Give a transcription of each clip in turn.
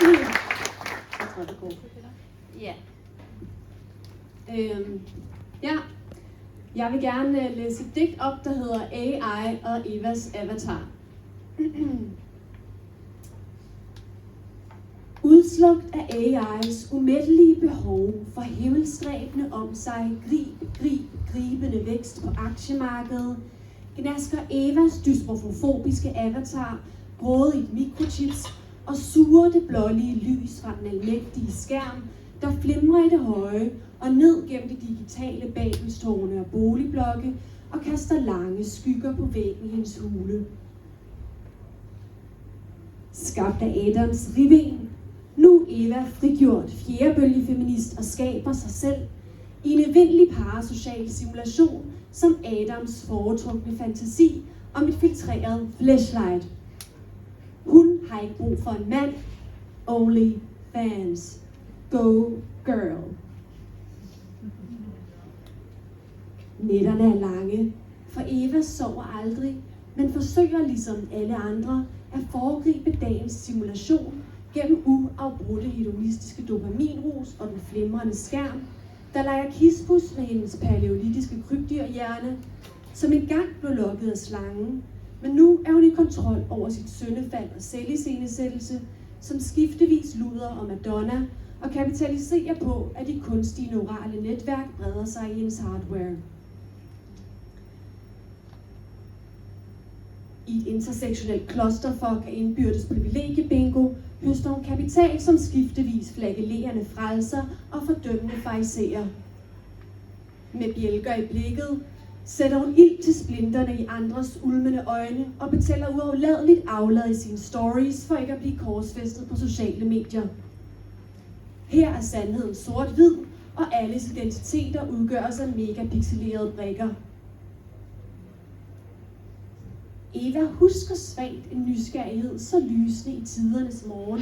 Jeg tror, det går. Ja. Ja. Jeg vil gerne læse et digt op, der hedder AI og Evas Avatar. Udslugt af AI's umættelige behov for himmelstræbende om sig, gribende vækst på aktiemarkedet, gnasker Evas dysmorfofobiske avatar grådigt mikrochips og suger det blålige lys fra den almægtige skærm, der flimrer i det høje og ned gennem de digitale babelstårne og boligblokke og kaster lange skygger på væggen i hendes hule. Skabt af Adams riven, nu Eva frigjort fjerdebølgefeminist og skaber sig selv i en evindelig parasocial simulation som Adams foretrukne fantasi om et filtreret fleshlight. Hun har ikke brug for en mand, only fans. Go girl. Nætterne er lange, for Eva sover aldrig, men forsøger ligesom alle andre at foregribe dagens simulation gennem uafbrudte hedonistiske dopaminrus og den flimrende skærm, der leger kispus med hendes paleolitiske krybdyrhjerne, som engang blev lokket af slangen, men nu er hun i kontrol over sit syndefald og selviscenesættelse, som skiftevis luder om Madonna og kapitaliserer på, at de kunstige neurale netværk breder sig i hendes hardware. I et intersektionelt clusterfuck af indbyrdes privilegiebingo høster hun kapital som skiftevis flagellerende frelser og fordømmende fariserer. Med bjælker i blikket sætter hun ild til splinterne i andres ulmende øjne og betaler uafladeligt aflad i sine stories for ikke at blive korsfæstet på sociale medier. Her er sandheden sort-hvid, og alles identiteter udgøres af megapixelerede brikker. Eva husker svagt en nysgerrighed så lysende i tidernes morgen,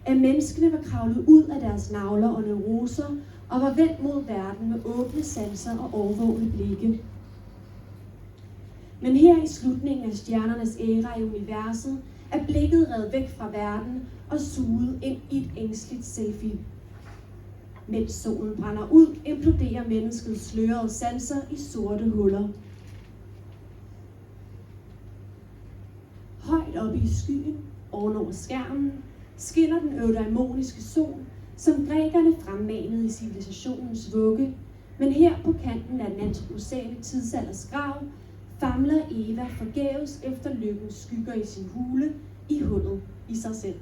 at menneskene var kravlet ud af deres navler og neuroser og var vendt mod verden med åbne sanser og overvågne blikke. Men her i slutningen af stjernernes æra i universet er blikket revet væk fra verden og suget ind i et ængstligt selfie. Mens solen brænder ud, imploderer menneskets slørede sanser i sorte huller. Højt oppe i skyen, ovenover skærmen, skinner den eudaimoniske sol, som grækerne fremmanede i civilisationens vugge, men her på kanten af den antropocæne tidsalders grav, famler Eva forgæves efter lykkens skygger i sin hule, i hullet i sig selv.